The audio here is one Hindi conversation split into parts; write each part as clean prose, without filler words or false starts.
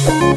हेलो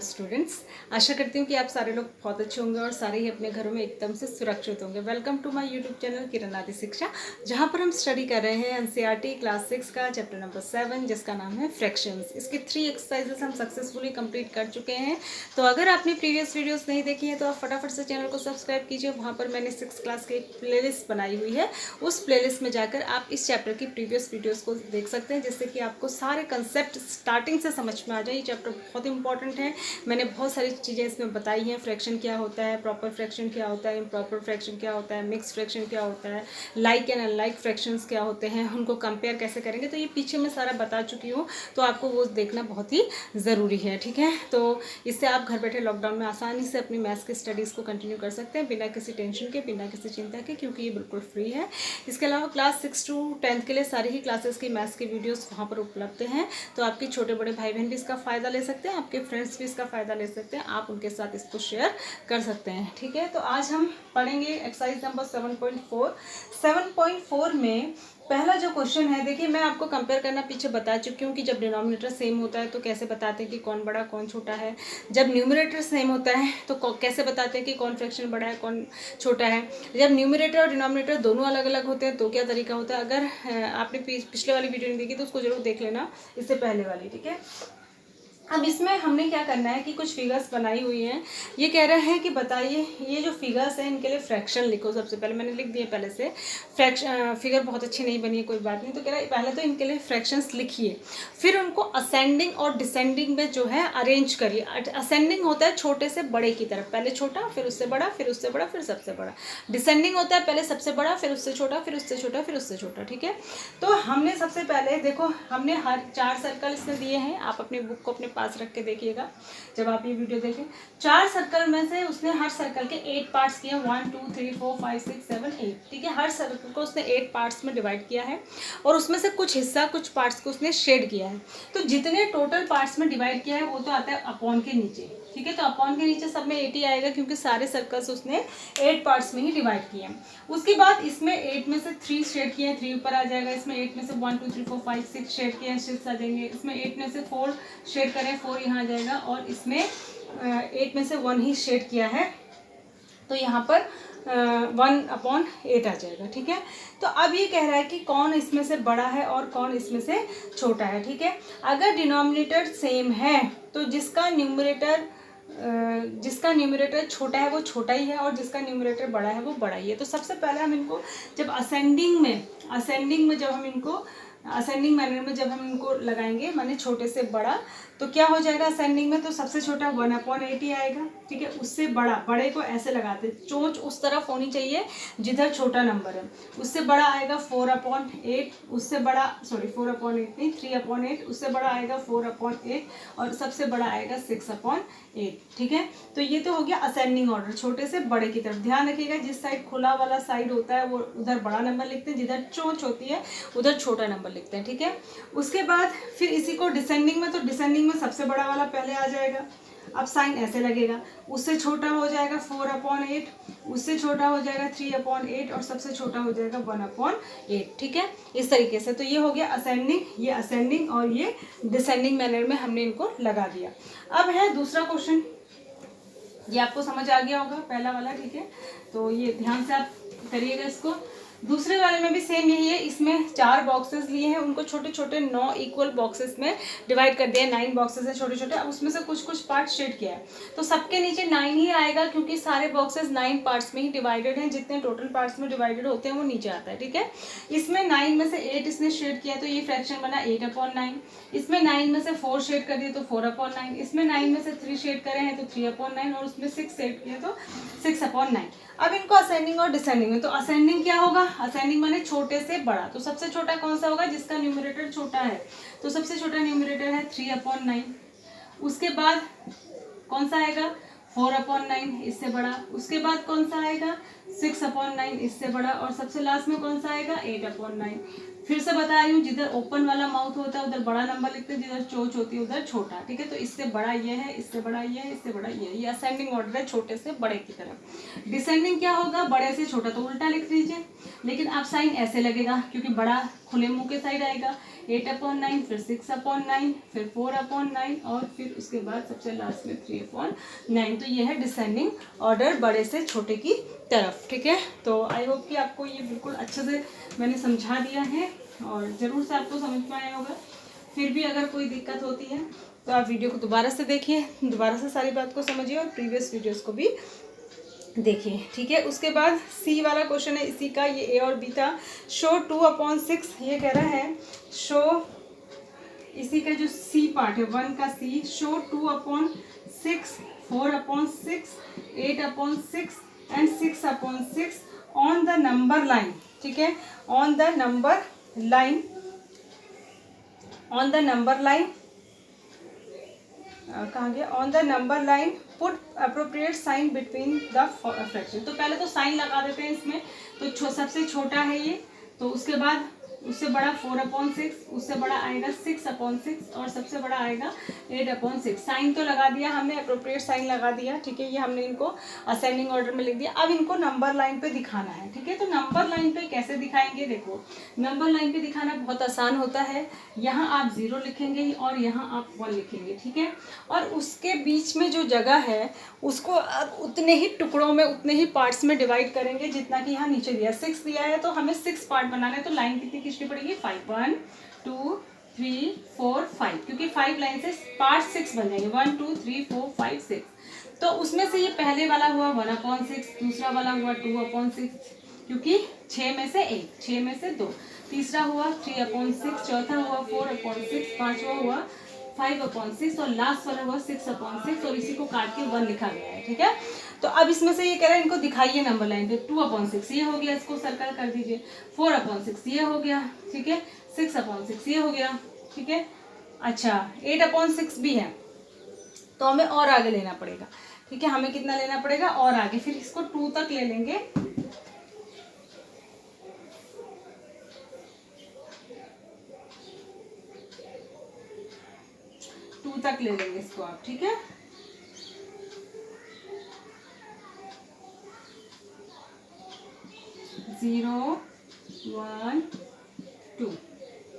स्टूडेंट्स, आशा करती हूँ कि आप सारे लोग बहुत अच्छे होंगे और सारे ही अपने घरों में एकदम से सुरक्षित होंगे। Welcome to my YouTube channel Kiran Aadi Shiksha, जहाँ पर हम स्टडी कर रहे हैं एनसीईआरटी क्लास 6 का चैप्टर नंबर 7, जिसका नाम है फ्रैक्शंस। इसके 3 एक्सरसाइजेस हम सक्सेसफुली कंप्लीट कर चुके हैं। तो अगर आपने प्रीवियस वीडियोज़ नहीं देखी है तो आप फटाफट से चैनल को सब्सक्राइब कीजिए। वहाँ पर मैंने 6 क्लास की एक प्लेलिस्ट बनाई हुई है, उस प्लेलिस्ट में जाकर आप इस चैप्टर की प्रीवियस वीडियोज़ को देख सकते हैं, जिससे कि आपको सारे कंसेप्ट स्टार्टिंग से समझ में आ जाए। ये चैप्टर बहुत इंपॉर्टेंट है। मैंने बहुत सारी चीज़ें इसमें बताई हैं। फ्रैक्शन क्या होता है, प्रॉपर फ्रैक्शन क्या होता है, इम्प्रॉपर फ्रैक्शन क्या होता है, मिक्स फ्रैक्शन क्या होता है, लाइक एंड अनलाइक फ्रैक्शंस क्या होते हैं, उनको कंपेयर कैसे करेंगे, तो ये पीछे मैं सारा बता चुकी हूँ। तो आपको वो देखना बहुत ही ज़रूरी है, ठीक है। तो इससे आप घर बैठे लॉकडाउन में आसानी से अपनी मैथ्स की स्टडीज़ को कंटिन्यू कर सकते हैं, बिना किसी टेंशन के, बिना किसी चिंता के, क्योंकि ये बिल्कुल फ्री है। इसके अलावा क्लास 6 to 10 के लिए सारी ही क्लासेस की मैथ्स की वीडियोज़ वहाँ पर उपलब्ध हैं। तो आपके छोटे बड़े भाई बहन भी इसका फ़ायदा ले सकते हैं, आपके फ्रेंड्स भी इसका फ़ायदा ले सकते हैं, आप उनके साथ इसको शेयर कर सकते हैं, ठीक है। तो आज हम पढ़ेंगे एक्सरसाइज नंबर 7.4। 7.4 में पहला जो क्वेश्चन है, देखिए मैं आपको कंपेयर करना पीछे बता चुकी हूँ कि जब डिनोमिनेटर सेम होता है तो कैसे बताते हैं कि कौन बड़ा कौन छोटा है। जब न्यूमरेटर सेम होता है तो कैसे बताते हैं कि कौन फ्रैक्शन बड़ा है कौन छोटा है। जब न्यूमरेटर और डिनोमिनेटर दोनों अलग अलग होते हैं तो क्या तरीका होता है। अगर आपने पिछले वाली वीडियो नहीं देखी तो उसको जरूर देख लेना, इससे पहले वाली, ठीक है। अब इसमें हमने क्या करना है कि कुछ फिगर्स बनाई हुई हैं। ये कह रहा है कि बताइए ये जो फिगर्स हैं इनके लिए फ्रैक्शन लिखो। सबसे पहले मैंने लिख दिए पहले से। फिगर बहुत अच्छी नहीं बनी है, कोई बात नहीं। तो कह रहा है पहले तो इनके लिए फ्रैक्शंस लिखिए, फिर उनको असेंडिंग और डिसेंडिंग में जो है अरेंज करिए। असेंडिंग होता है छोटे से बड़े की तरफ, पहले छोटा फिर उससे बड़ा फिर उससे बड़ा फिर सबसे बड़ा। डिसेंडिंग होता है पहले सबसे बड़ा फिर उससे छोटा फिर उससे छोटा फिर उससे छोटा, ठीक है। तो हमने सबसे पहले देखो, हमने हर 4 सर्कल इसमें दिए हैं। आप अपनी बुक को अपने पास रख के देखिएगा जब आप ये वीडियो देखें। 4 सर्कल में से उसने हर सर्कल के 8 पार्ट्स किए, 1 2 3 4 5 6 7 8, ठीक है। हर सर्कल को उसने 8 पार्ट्स में डिवाइड किया है और उसमें से कुछ हिस्सा कुछ पार्ट्स को उसने शेड किया है। तो जितने टोटल पार्ट्स में डिवाइड किया है वो तो आता है अपॉन के नीचे, ठीक है। तो अपॉन के नीचे सब में 8 ही आएगा, क्योंकि सारे सर्कल्स उसने 8 पार्ट्स में ही डिवाइड किए हैं। उसके बाद इसमें 8 में से 3 शेड किए हैं, 3 ऊपर आ जाएगा। इसमें 8 में से 1 2 3 4 5 6 शेड किए हैं, 6 आ जाएंगे। इसमें 8 में से 4 शेड करें, 4 यहाँ आ जाएगा। और इसमें 8 में से 1 ही शेड किया है, तो यहाँ पर 1/8 आ जाएगा, ठीक है। तो अब ये कह रहा है कि कौन इसमें से बड़ा है और कौन इसमें से छोटा है, ठीक है। अगर डिनोमिनेटर सेम है तो जिसका न्यूमरेटर छोटा है वो छोटा ही है और जिसका न्यूमरेटर बड़ा है वो बड़ा ही है। तो सबसे पहले हम इनको जब असेंडिंग में जब हम इनको असेंडिंग मैनर में जब हम इनको लगाएंगे, माने छोटे से बड़ा, तो क्या हो जाएगा असेंडिंग में। तो सबसे छोटा 1/8 ही आएगा, ठीक है। उससे बड़े को ऐसे लगाते, चोंच उस तरफ होनी चाहिए जिधर छोटा नंबर है। उससे बड़ा आएगा 4/8, उससे बड़ा 4/8 नहीं 3/8, उससे बड़ा आएगा 4/8 और सबसे बड़ा आएगा 6/8, ठीक है। तो ये तो हो गया असेंडिंग ऑर्डर, छोटे से बड़े की तरफ। ध्यान रखिएगा जिस साइड खुला वाला साइड होता है वो उधर बड़ा नंबर लिखते हैं, जिधर चोंच होती है उधर छोटा नंबर लिखते हैं, ठीक है। उसके बाद फिर इसी को डिसेंडिंग में, तो डिसेंडिंग में सबसे बड़ा वाला पहले आ जाएगा। अब साइन ऐसे लगेगा, उससे छोटा हो जाएगा 4/8, उससे छोटा हो जाएगा 3/8 और सबसे छोटा हो जाएगा 1/8, ठीक है। इस तरीके से तो ये हो गया असेंडिंग, ये असेंडिंग और ये डिसेंडिंग मैनर में हमने इनको लगा दिया। अब है दूसरा क्वेश्चन, ये आपको समझ आ गया होगा पहला वाला, ठीक है। तो ये ध्यान से आप करिएगा इसको। दूसरे वाले में भी सेम यही है। इसमें 4 बॉक्सेस लिए हैं, उनको छोटे छोटे 9 इक्वल बॉक्सेस में डिवाइड कर दिया। 9 बॉक्सेस है छोटे छोटे। अब उसमें से कुछ कुछ पार्ट शेड किया है, तो सबके नीचे 9 ही आएगा, क्योंकि सारे बॉक्सेस 9 पार्ट्स में ही डिवाइडेड हैं। जितने टोटल पार्ट्स में डिवाइडेड होते हैं वो नीचे आता है, ठीक है। इसमें 9 में से 8 इसने शेड किया, तो ये फ्रैक्शन बना 8/9। इसमें 9 में से 4 शेड कर दिए तो 4/9। इसमें 9 में से 3 शेड करे हैं तो 3/9 और उसमें 6 शेड किए तो 6/9। अब इनको असेंडिंग और डिसेंडिंग में, तो असेंडिंग क्या होगा, असेंडिंग माने छोटे से बड़ा। तो सबसे छोटा कौन सा होगा, जिसका न्यूमरेटर छोटा है। तो सबसे छोटा न्यूमरेटर है 3/9। उसके बाद कौन सा आएगा 4/9, इससे बड़ा। उसके बाद कौन सा आएगा 6/9, इससे बड़ा। और सबसे लास्ट में कौन सा आएगा 8/9। फिर से बता रही हूँ, जिधर ओपन वाला माउथ होता है उधर बड़ा नंबर लिखते हैं, जिधर चोंच होती है उधर छोटा, ठीक है। तो इससे बड़ा ये है, इससे बड़ा ये है, इससे बड़ा ये है। ये असेंडिंग ऑर्डर है छोटे से बड़े की तरफ। डिसेंडिंग क्या होगा, बड़े से छोटा, तो उल्टा लिख लीजिए। लेकिन अब साइन ऐसे लगेगा क्योंकि बड़ा खुले मुंह के साइड आएगा, 8/9, फिर 6/9, फिर 4/9 और फिर उसके बाद सबसे लास्ट में 3/9। तो ये है डिसेंडिंग ऑर्डर बड़े से छोटे की तरफ, ठीक है। तो आई होप कि आपको ये बिल्कुल अच्छे से मैंने समझा दिया है और ज़रूर से आपको समझ में आया होगा। फिर भी अगर कोई दिक्कत होती है तो आप वीडियो को दोबारा से देखिए, दोबारा से सारी बात को समझिए और प्रीवियस वीडियोस को भी देखिए, ठीक है। उसके बाद सी वाला क्वेश्चन है इसी का, ये ए और बी था। शो 2/6, ये कह रहा है शो, इसी का जो सी पार्ट है 1 का C, show 2/6, 4/6, 8/6 and 6/6 on the number line, ठीक है। On the number line, on the number line कहाँ गया, on the number line put appropriate sign between the fraction. तो पहले तो साइन लगा देते हैं इसमें। तो सबसे छोटा है ये, तो उसके बाद उससे बड़ा 4/6, उससे बड़ा आएगा 6/6 और सबसे बड़ा आएगा 8/6। साइन तो लगा दिया हमने, अप्रोप्रिएट साइन लगा दिया, ठीक है। ये हमने इनको असेंडिंग ऑर्डर में लिख दिया। अब इनको नंबर लाइन पे दिखाना है, ठीक है। तो नंबर लाइन पे कैसे दिखाएंगे, देखो नंबर लाइन पे दिखाना बहुत आसान होता है। यहाँ आप 0 लिखेंगे और यहाँ आप 1 लिखेंगे, ठीक है। और उसके बीच में जो जगह है उसको अब उतने ही टुकड़ों में, उतने ही पार्ट्स में डिवाइड करेंगे जितना कि यहाँ नीचे दिया 6 दिया है, तो हमें 6 पार्ट बनाना है। तो लाइन कितनी खींचनी पड़ेगी, 5, 1 2 3 4 5, क्योंकि 5 लाइन से पार्ट 6 बन जाएंगे, 1 2 3 4 5 6। तो उसमें से ये पहले वाला हुआ 1/6, दूसरा वाला हुआ 2/6, क्योंकि 6 में से 1, 6 में से 2, तीसरा हुआ 3/6, चौथा हुआ 4/6, पांचवा हुआ 5/6 और लास्ट वाला हुआ 6/6 और इसी को काट के 1 लिखा गया है, ठीक है। तो अब इसमें से ये कह रहा है इनको दिखाइए नंबर लाइन पे। 2/6 ये हो गया, इसको सर्कल कर दीजिए। 4/6 ये हो गया, ठीक है। 6/6 ये हो गया, ठीक है। अच्छा 8/6 भी है, तो हमें और आगे लेना पड़ेगा, ठीक है। हमें कितना लेना पड़ेगा और आगे, फिर इसको 2 तक ले लेंगे। तक ले लेंगे इसको आप, ठीक है। जीरो 1 2,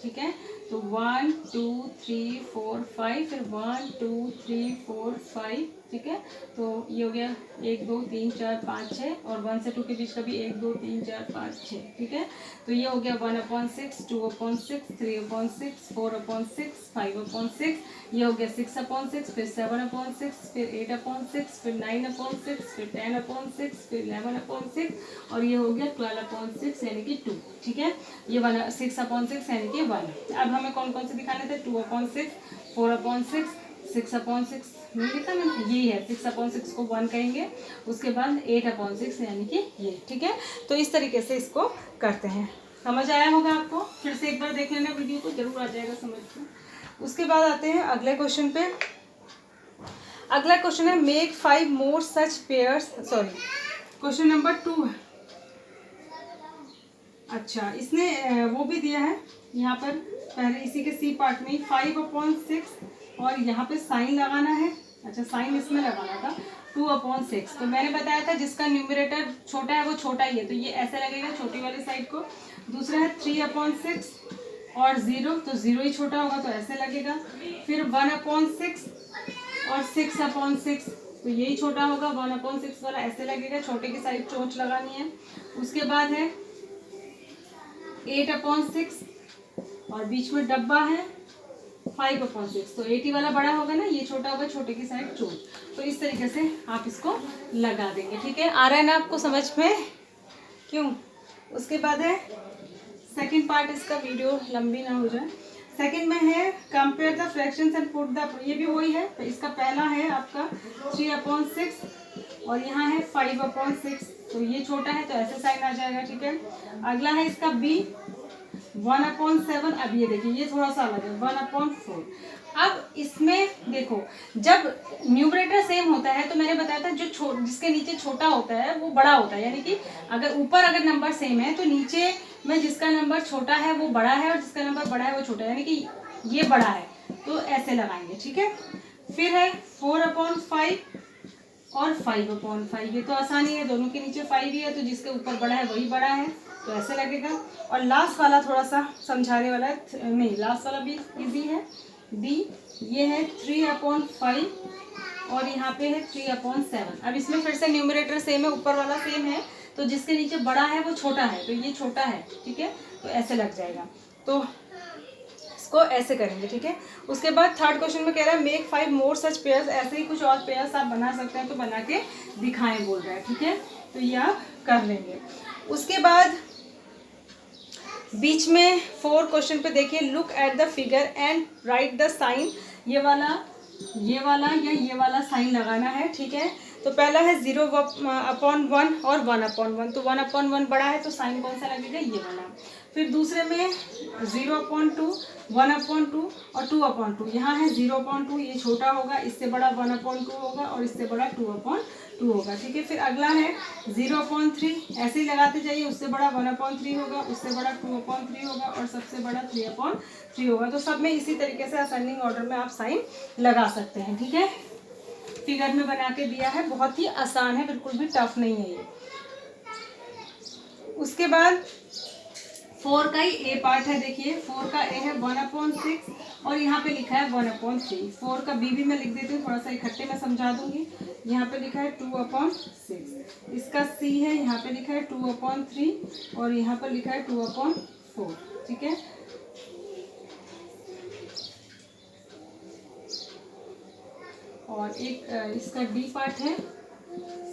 ठीक है। तो 1 2 3 4 5, फिर 1 2 3 4 5, ठीक है। तो ये हो गया 1 2 3 4 5 6 और 1 से 2 के बीच का भी 1 2 3 4 5 6, ठीक है। तो ये हो गया 1/6, 2/6, 3/6, 4/6, 5/6, ये हो गया 6/6, फिर 7/6, फिर 8/6, फिर 9/6, फिर 10/6, फिर 11/6 और ये हो गया 12/6 यानी कि 2, ठीक है। ये 6/6 यानी कि 1। अब हमें कौन कौन से दिखाने थे, 2/6, 4/6, 6/6 नहीं लिखा मैंने, यही है 6/6 को 1 कहेंगे, उसके बाद 8/6 यानी कि ये, ठीक है। तो इस तरीके से इसको करते हैं। समझ आया होगा आपको, फिर से एक बार देख लेना वीडियो को, जरूर आ जाएगा समझ में। उसके बाद आते हैं अगले क्वेश्चन पे। अगला क्वेश्चन है मेक 5 मोर सच पेयर्स, सॉरी क्वेश्चन नंबर 2 है। अच्छा इसने वो भी दिया है यहाँ पर, पहले इसी के सी पार्ट में 5/6 और यहाँ पे साइन लगाना है। अच्छा साइन इसमें लगाना था 2/6। तो मैंने बताया था जिसका न्यूमरेटर छोटा है वो छोटा ही है, तो ये ऐसे लगेगा छोटी वाली साइड को। दूसरा है 3/6 और 0, तो 0 ही छोटा होगा तो ऐसे लगेगा। फिर 1/6 और 6/6, तो यही छोटा होगा, 1/6 वाला ऐसे लगेगा, छोटे की साइड चोंच लगानी है। उसके बाद है 8/6 और बीच में डब्बा है 5/6, तो 80 वाला बड़ा होगा ना, ये छोटा होगा, छोटे की साइड चोंच। तो इस तरीके से आप इसको लगा देंगे, ठीक है। आ रहा है ना आपको समझ में, क्यों। उसके बाद है सेकंड पार्ट, इसका वीडियो लंबी ना हो जाए। सेकंड में है compare the fractions and put the, ये भी वही है। तो इसका पहला है आपका 3/6 और यहाँ है 5/6, तो ये छोटा है तो ऐसे साइन आ जाएगा, ठीक है। अगला है इसका बी 1/7। अब ये देखिए ये थोड़ा सा अलग है 1/4। अब इसमें देखो जब न्यूमरेटर सेम होता है तो मैंने बताया था जो जिसके नीचे छोटा होता है वो बड़ा होता है, यानी कि अगर ऊपर अगर नंबर सेम है तो नीचे में जिसका नंबर छोटा है वो बड़ा है और जिसका नंबर बड़ा है वो छोटा है, यानी कि ये बड़ा है तो ऐसे लगाएंगे, ठीक है। फिर है 4/5 और 5/5, ये तो आसानी है, दोनों के नीचे 5 ही है तो जिसके ऊपर बड़ा है वही बड़ा है, तो ऐसे लगेगा। और लास्ट वाला थोड़ा सा समझाने वाला है, नहीं लास्ट वाला भी इजी है, डी, ये है 3/5 और यहाँ पे है 3/7। अब इसमें फिर से न्यूमरेटर सेम है, ऊपर वाला सेम है, तो जिसके नीचे बड़ा है वो छोटा है, तो ये छोटा है, ठीक है, तो ऐसे लग जाएगा। तो इसको ऐसे करेंगे, ठीक है। उसके बाद थर्ड क्वेश्चन में कह रहा है मेक 5 मोर सच पेयर्स, ऐसे ही कुछ और पेयर्स आप बना सकते हैं, तो बना के दिखाएं बोल रहा है, ठीक है, तो ये आप कर लेंगे। उसके बाद बीच में 4 क्वेश्चन पे देखिए, look at the figure and write the sign, ये वाला या ये वाला साइन लगाना है, ठीक है। तो पहला है 0/1 और 1/1, तो 1/1 बड़ा है तो साइन कौन सा लगेगा, ये वाला। फिर दूसरे में 0/2, 1/2 और 2/2, यहाँ है 0/2, ये छोटा होगा, इससे बड़ा 1/2 होगा और इससे बड़ा 2/2 होगा, ठीक है। फिर अगला है 0/3, ऐसे ही लगाते जाइए, उससे बड़ा 1/3 होगा, उससे बड़ा 2/3 होगा और सबसे बड़ा 3/3 होगा। तो सब में इसी तरीके से असेंडिंग ऑर्डर में आप साइन लगा सकते हैं, ठीक है। फिगर में बना के दिया है, बहुत ही आसान है, बिल्कुल भी टफ नहीं है ये। उसके बाद 4 का ही ए पार्ट है, देखिए 4 का ए है 1/6 और यहाँ पे लिखा है 1/3। 4 का बी भी मैं लिख देती हूँ, थोड़ा सा इकट्ठे में समझा दूंगी। यहाँ पे लिखा है 2/6, इसका सी है, यहाँ पे लिखा है 2/3 और यहाँ पर लिखा है 2/4, ठीक है। और एक इसका डी पार्ट है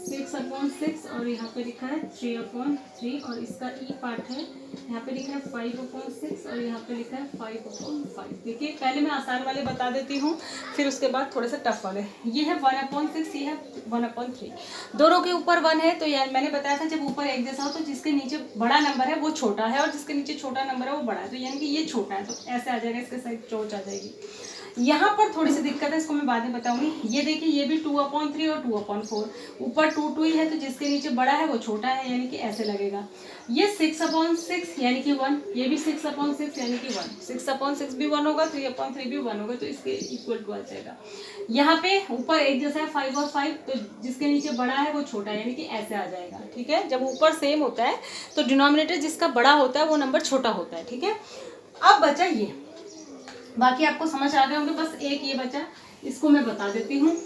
6/6 और यहाँ पे लिखा है 3/3 और इसका ई पार्ट है, यहाँ पे लिखा है 5/6 और यहाँ पे लिखा है 5/5। देखिए पहले मैं आसान वाले बता देती हूँ, फिर उसके बाद थोड़े से टफ वाले। ये है 1/6, ये है 1/3, दोनों के ऊपर 1 है, तो यार मैंने बताया था जब ऊपर एक जैसा हो तो जिसके नीचे बड़ा नंबर है वो छोटा है और जिसके नीचे छोटा नंबर है वो बड़ा है, तो यानी कि ये छोटा है, तो ऐसे आ जाएगा, इसके साइड चोच आ जाएगी। यहाँ पर थोड़ी सी दिक्कत है, इसको मैं बाद में बताऊंगी। ये देखिए ये भी 2/3 और 2/4, ऊपर 2 ही है तो जिसके नीचे बड़ा है वो छोटा है, यानी कि ऐसे लगेगा। ये 6/6 यानी कि 1, ये भी 6/6 यानी कि 1, 6/6 भी 1 होगा, 3/3 भी 1 होगा, तो इसके इक्वल टू आ जाएगा। यहाँ पे ऊपर एक जैसा है 5 और 5, तो जिसके नीचे बड़ा है वो छोटा है, यानी कि ऐसे आ जाएगा, ठीक है। जब ऊपर सेम होता है तो डिनोमिनेटर जिसका बड़ा होता है वो नंबर छोटा होता है, ठीक है। अब बचा ये, बाकी आपको समझ आ गए होंगे, बस एक ये बचा, इसको मैं बता देती हूँ।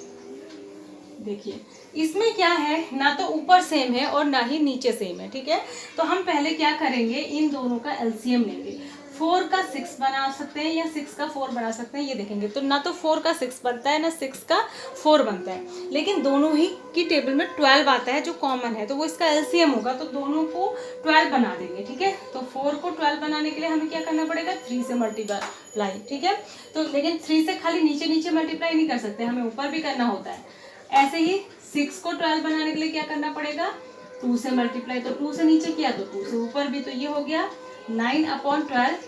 देखिए इसमें क्या है, ना तो ऊपर सेम है और ना ही नीचे सेम है, ठीक है। तो हम पहले क्या करेंगे, इन दोनों का एलसीएम लेंगे। 4 का 6 बना सकते हैं या 6 का 4 बना सकते हैं, ये देखेंगे। तो ना तो 4 का 6 बनता है ना 6 का 4 बनता है, लेकिन दोनों ही की टेबल में 12 आता है जो कॉमन है, तो वो इसका एलसीएम होगा, तो दोनों को 12 बना देंगे, ठीक है। तो 4 को 12 बनाने के लिए हमें क्या करना पड़ेगा, 3 से मल्टीप्लाई, ठीक है। तो लेकिन 3 से खाली नीचे नीचे मल्टीप्लाई नहीं कर सकते, हमें ऊपर भी करना होता है। ऐसे ही 6 को 12 बनाने के लिए क्या करना पड़ेगा, 2 से मल्टीप्लाई, तो 2 से नीचे किया तो 2 से ऊपर भी, तो ये हो गया 9/12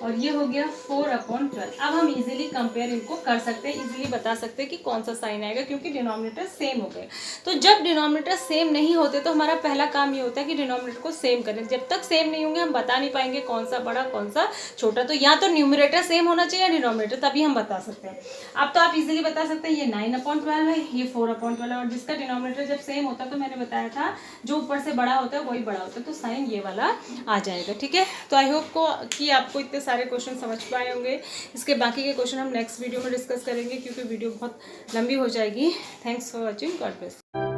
और ये हो गया 4/12। अब हम इजीली कंपेयर इनको कर सकते हैं, इजीली बता सकते हैं कि कौन सा साइन आएगा, क्योंकि डिनोमिनेटर सेम हो गए। तो जब डिनोमिनेटर सेम नहीं होते तो हमारा पहला काम ये होता है कि डिनोमिनेटर को सेम करें। जब तक सेम नहीं होंगे हम बता नहीं पाएंगे कौन सा बड़ा कौन सा छोटा, तो या तो न्यूमरेटर सेम होना चाहिए या डिनोमिनेटर, तभी हम बता सकते हैं। अब तो आप इजीली बता सकते हैं ये 9/12 है, ये 4/12 है, और जिसका डिनोमिनेटर जब सेम होता है तो मैंने बताया था जो ऊपर से बड़ा होता है वही बड़ा होता है, तो साइन ये वाला आ जाएगा, ठीक है। तो आई होप कि आपको इतने सारे क्वेश्चन समझ पाए होंगे। इसके बाकी के क्वेश्चन हम नेक्स्ट वीडियो में डिस्कस करेंगे, क्योंकि वीडियो बहुत लंबी हो जाएगी। Thanks for watching, God bless.